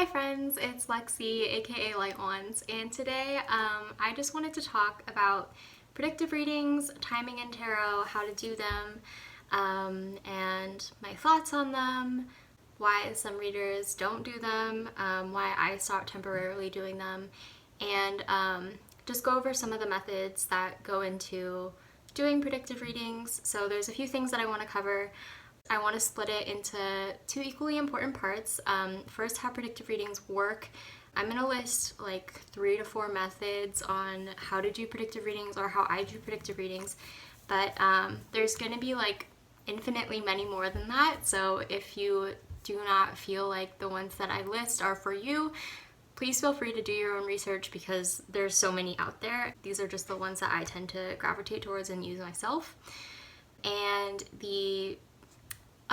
Hi friends, it's Lexi, aka Light Ones, and today I just wanted to talk about predictive readings, timing in tarot, how to do them, and my thoughts on them, why some readers don't do them, why I stopped temporarily doing them, and just go over some of the methods that go into doing predictive readings. So there's a few things that I want to cover. I want to split it into two equally important parts. First, how predictive readings work. I'm going to list like 3 to 4 methods on how to do predictive readings or how I do predictive readings, but there's going to be like infinitely many more than that. So if you do not feel like the ones that I list are for you, please feel free to do your own research because there's so many out there. These are just the ones that I tend to gravitate towards and use myself. And the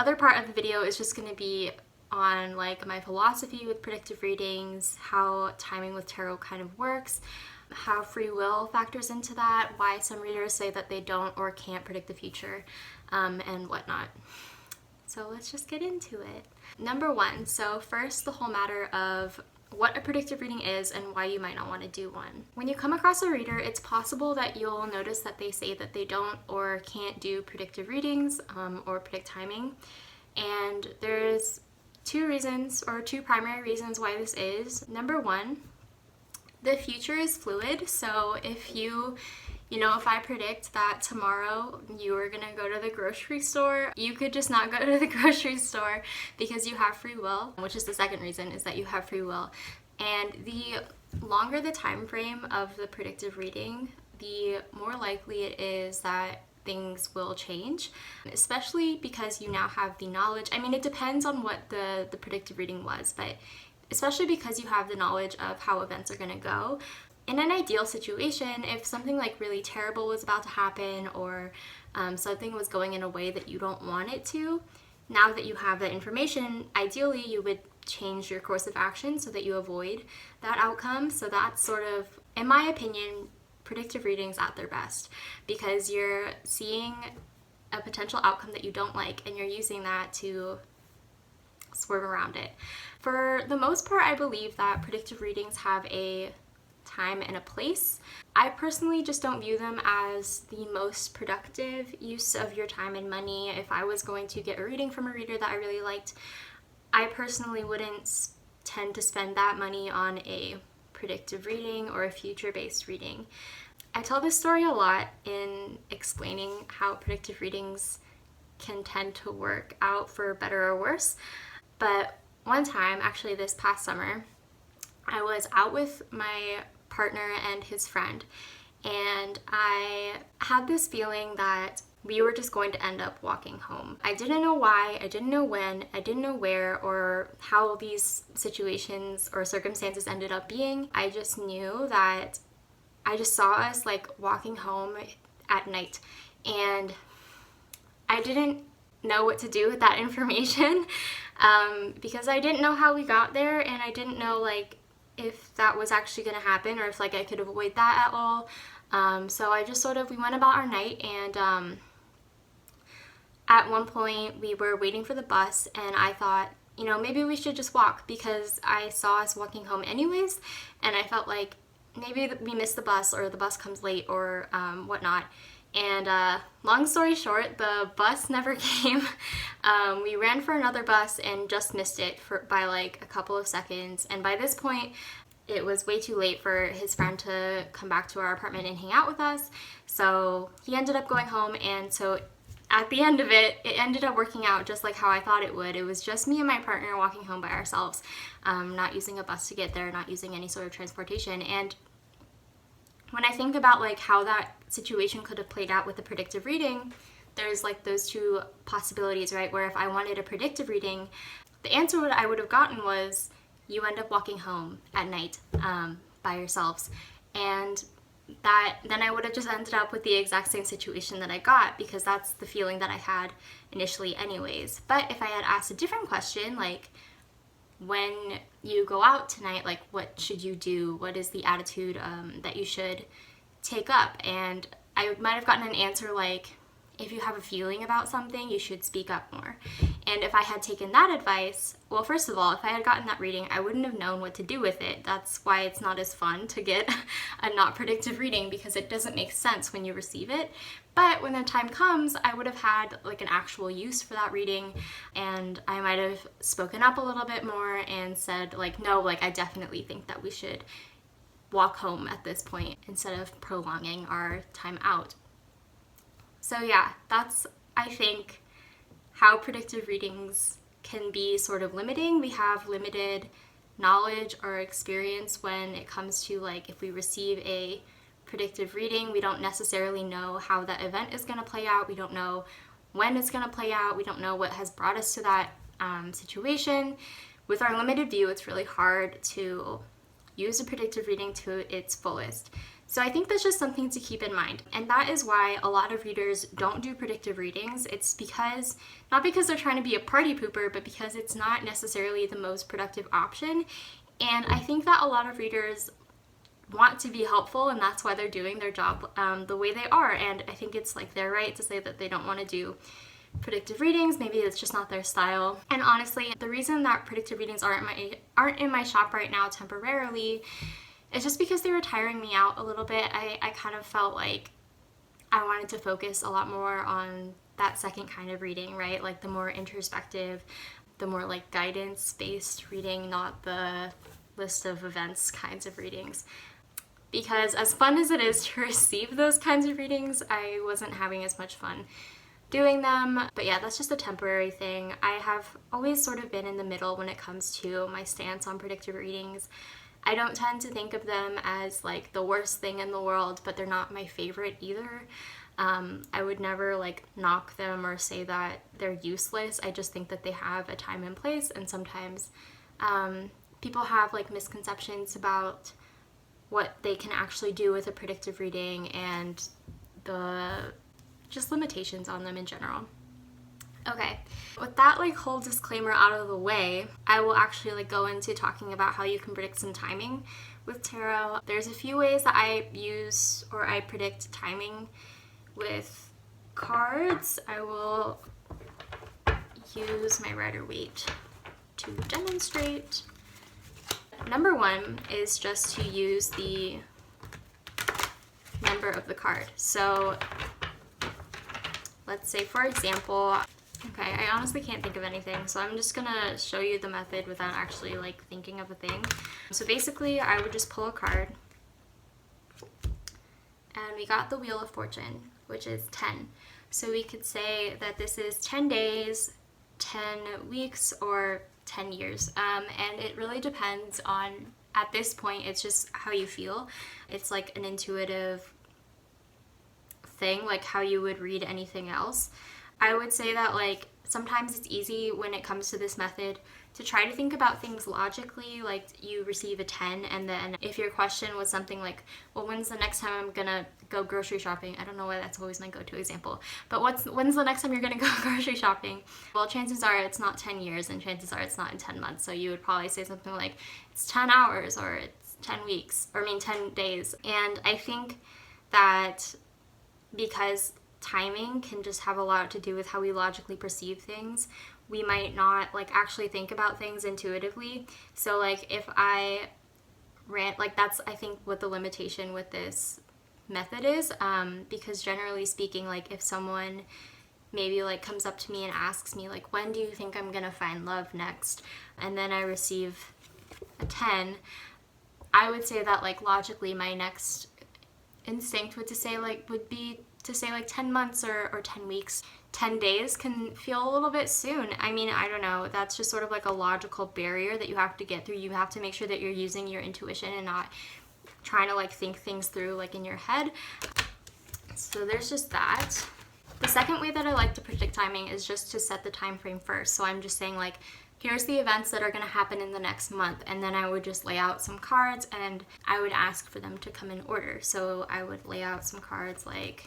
other part of the video is just going to be on like my philosophy with predictive readings, how timing with tarot kind of works, how free will factors into that, why some readers say that they don't or can't predict the future, and whatnot. So let's just get into it. Number 1, so first the whole matter of what a predictive reading is and why you might not want to do one. When you come across a reader, it's possible that you'll notice that they say that they don't or can't do predictive readings or predict timing. And there's 2 reasons or 2 primary reasons why this is. Number 1, the future is fluid. So if if I predict that tomorrow you are gonna go to the grocery store, you could just not go to the grocery store because you have free will, which is the second reason, is that you have free will. And the longer the time frame of the predictive reading, the more likely it is that things will change, especially because you now have the knowledge. I mean, it depends on what the predictive reading was, but especially because you have the knowledge of how events are gonna go. In an ideal situation, if something like really terrible was about to happen or something was going in a way that you don't want it to, now that you have that information, ideally you would change your course of action so that you avoid that outcome. So that's sort of, in my opinion, predictive readings at their best, because you're seeing a potential outcome that you don't like and you're using that to swerve around it. For the most part, I believe that predictive readings have a time and a place. I personally just don't view them as the most productive use of your time and money. If I was going to get a reading from a reader that I really liked, I personally wouldn't tend to spend that money on a predictive reading or a future-based reading. I tell this story a lot in explaining how predictive readings can tend to work out for better or worse. But one time, actually this past summer, I was out with my partner and his friend, and I had this feeling that we were just going to end up walking home. I didn't know why, I didn't know when, I didn't know where or how these situations or circumstances ended up being. I just knew that I just saw us like walking home at night, and I didn't know what to do with that information because I didn't know how we got there, and I didn't know like if that was actually going to happen or if like I could avoid that at all. So I just we went about our night, and at one point we were waiting for the bus, and I thought, maybe we should just walk because I saw us walking home anyways, and I felt like maybe we missed the bus or the bus comes late or whatnot. And long story short, the bus never came. We ran for another bus and just missed it by like a couple of seconds. And by this point, it was way too late for his friend to come back to our apartment and hang out with us. So he ended up going home, and so at the end of it, it ended up working out just like how I thought it would. It was just me and my partner walking home by ourselves, not using a bus to get there, not using any sort of transportation. And when I think about like how that situation could have played out with a predictive reading, there's like those 2 possibilities, right? Where if I wanted a predictive reading, the answer I would have gotten was you end up walking home at night by yourselves, and that then I would have just ended up with the exact same situation that I got, because that's the feeling that I had initially anyways. But if I had asked a different question, like, when you go out tonight, like, what should you do? What is the attitude that you should take up? And I might have gotten an answer like, if you have a feeling about something, you should speak up more. And if I had taken that advice, well, first of all, if I had gotten that reading, I wouldn't have known what to do with it. That's why it's not as fun to get a not predictive reading, because it doesn't make sense when you receive it. But when the time comes, I would have had like an actual use for that reading, and I might have spoken up a little bit more and said like, no, like I definitely think that we should walk home at this point instead of prolonging our time out. So yeah, that's, I think, how predictive readings can be sort of limiting. We have limited knowledge or experience when it comes to like if we receive a predictive reading, we don't necessarily know how that event is going to play out. We don't know when it's going to play out. We don't know what has brought us to that situation. With our limited view, it's really hard to use a predictive reading to its fullest. So I think that's just something to keep in mind. And that is why a lot of readers don't do predictive readings. It's because, not because they're trying to be a party pooper, but because it's not necessarily the most productive option. And I think that a lot of readers want to be helpful, and that's why they're doing their job the way they are. And I think it's like their right to say that they don't want to do predictive readings. Maybe it's just not their style. And honestly, the reason that predictive readings aren't in my shop right now temporarily, it's just because they were tiring me out a little bit. I kind of felt like I wanted to focus a lot more on that second kind of reading, right? Like the more introspective, the more like guidance-based reading, not the list of events kinds of readings. Because as fun as it is to receive those kinds of readings, I wasn't having as much fun doing them. But yeah, that's just a temporary thing. I have always sort of been in the middle when it comes to my stance on predictive readings. I don't tend to think of them as like the worst thing in the world, but they're not my favorite either. I would never like knock them or say that they're useless. I just think that they have a time and place, and sometimes people have like misconceptions about what they can actually do with a predictive reading and the just limitations on them in general. Okay, with that like whole disclaimer out of the way, I will actually like go into talking about how you can predict some timing with tarot. There's a few ways that I use or I predict timing with cards. I will use my Rider-Waite to demonstrate. Number one is just to use the number of the card. So let's say, for example, okay, I honestly can't think of anything, so I'm just gonna show you the method without actually like thinking of a thing. So basically, I would just pull a card, and we got the Wheel of Fortune, which is 10. So we could say that this is 10 days, 10 weeks, or 10 years. And it really depends on, at this point, it's just how you feel. It's like an intuitive thing, like how you would read anything else. I would say that like sometimes it's easy when it comes to this method to try to think about things logically, like you receive a 10, and then if your question was something like, well, when's the next time I'm gonna go grocery shopping? I don't know why that's always my go-to example, but when's the next time you're gonna go grocery shopping? Well, chances are it's not 10 years, and chances are it's not in 10 months, so you would probably say something like, it's 10 hours, or it's 10 weeks, or 10 days. And I think that because timing can just have a lot to do with how we logically perceive things, we might not like actually think about things intuitively. So like if I ran, like that's I think what the limitation with this method is, because generally speaking, like if someone maybe like comes up to me and asks me like, when do you think I'm gonna find love next, and then I receive a 10, I would say that like logically my next instinct would be to say like 10 months or 10 weeks. 10 days can feel a little bit soon. I mean, I don't know. That's just sort of like a logical barrier that you have to get through. You have to make sure that you're using your intuition and not trying to like think things through like in your head. So there's just that. The second way that I like to predict timing is just to set the time frame first. So I'm just saying like, here's the events that are going to happen in the next month, and then I would just lay out some cards and I would ask for them to come in order. So I would lay out some cards like,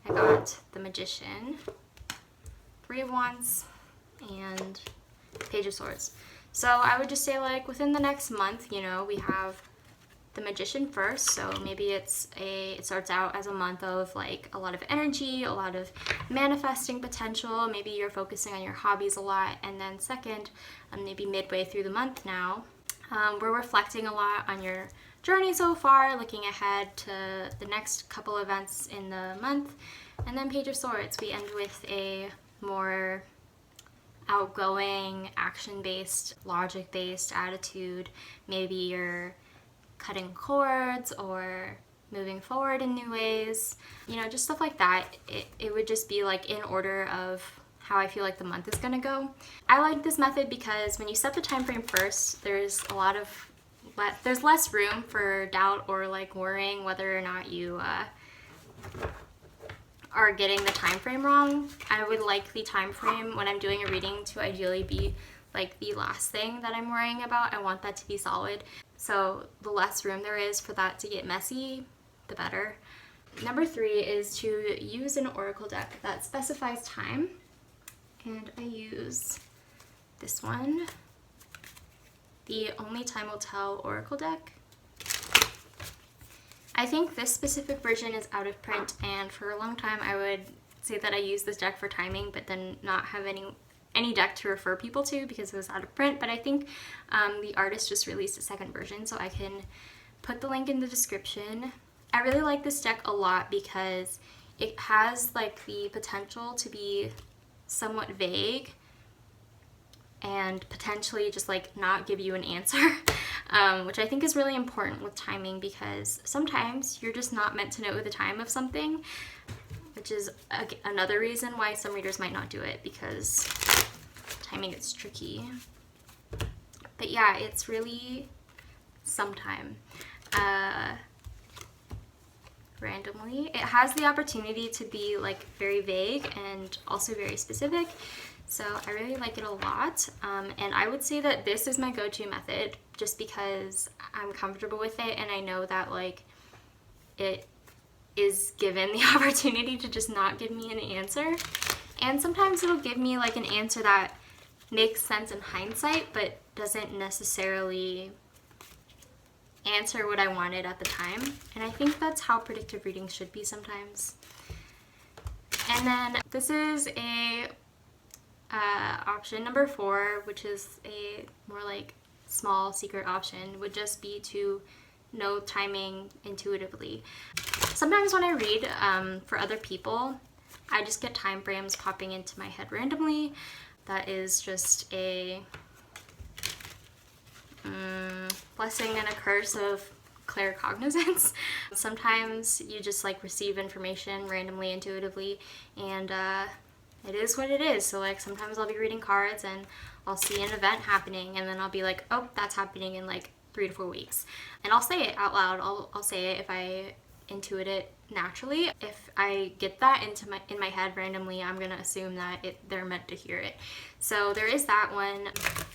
I got the Magician, 3 of Wands, and Page of Swords. So I would just say like within the next month, you know, we have the Magician first. So maybe it starts out as a month of like a lot of energy, a lot of manifesting potential. Maybe you're focusing on your hobbies a lot. And then second, maybe midway through the month now, we're reflecting a lot on your journey so far, looking ahead to the next couple events in the month. And then Page of Swords, we end with a more outgoing, action-based, logic-based attitude. Maybe you're cutting cords or moving forward in new ways, you know, just stuff like that. It would just be like in order of how I feel like the month is gonna go. I like this method because when you set the time frame first, there's less room for doubt or like worrying whether or not you are getting the time frame wrong. I would like the time frame when I'm doing a reading to ideally be like the last thing that I'm worrying about. I want that to be solid. So the less room there is for that to get messy, the better. Number 3 is to use an oracle deck that specifies time. And I use this one, the Only Time Will Tell Oracle deck. I think this specific version is out of print, and for a long time I would say that I use this deck for timing, but then not have any deck to refer people to because it was out of print. But I think the artist just released a second version, so I can put the link in the description. I really like this deck a lot because it has like the potential to be somewhat vague and potentially just like not give you an answer, which I think is really important with timing, because sometimes you're just not meant to know the time of something, which is another reason why some readers might not do it, because timing is tricky. But yeah, it's really sometime. Randomly. It has the opportunity to be like very vague and also very specific. So I really like it a lot. And I would say that this is my go-to method just because I'm comfortable with it and I know that like it is given the opportunity to just not give me an answer. And sometimes it'll give me like an answer that makes sense in hindsight but doesn't necessarily answer what I wanted at the time. And I think that's how predictive readings should be sometimes. And then this is a option number 4, which is a more like small secret option, would just be to know timing intuitively. Sometimes when I read for other people, I just get time frames popping into my head randomly. That is just a blessing and a curse of claircognizance. Sometimes you just like receive information randomly, intuitively, and it is what it is. So like sometimes I'll be reading cards and I'll see an event happening and then I'll be like, oh, that's happening in like 3 to 4 weeks. And I'll say it out loud. I'll say it if I intuit it naturally. If I get that in my head randomly, I'm gonna assume that they're meant to hear it. So there is that one.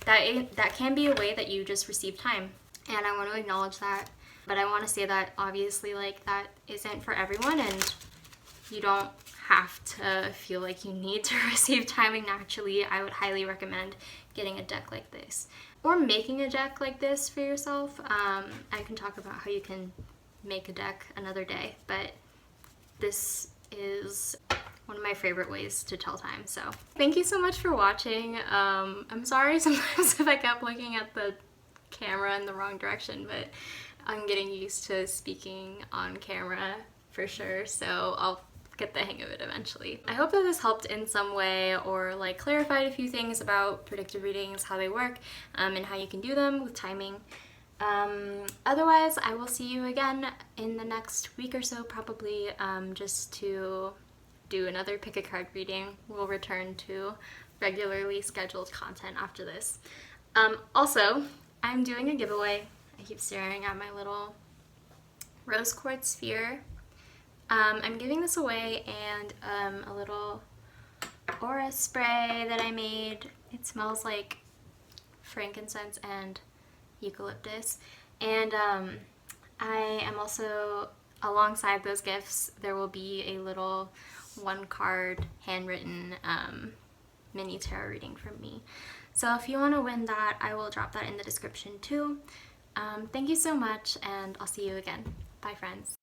That can be a way that you just receive time, and I want to acknowledge that. But I want to say that obviously like that isn't for everyone, and you don't have to feel like you need to receive timing naturally. I would highly recommend getting a deck like this or making a deck like this for yourself. I can talk about how you can make a deck another day, but this is one of my favorite ways to tell time. So thank you so much for watching. I'm sorry sometimes if I kept looking at the camera in the wrong direction, but I'm getting used to speaking on camera for sure, so I'll get the hang of it eventually. I hope that this helped in some way or like clarified a few things about predictive readings, how they work, and how you can do them with timing. Otherwise, I will see you again in the next week or so, probably, just to do another pick a card reading. We'll return to regularly scheduled content after this. Also, I'm doing a giveaway. I keep staring at my little rose quartz sphere. I'm giving this away, and a little aura spray that I made. It smells like frankincense and eucalyptus. And I am also, alongside those gifts, there will be a little 1-card handwritten mini tarot reading from me. So if you want to win that, I will drop that in the description too. Thank you so much, and I'll see you again. Bye, friends.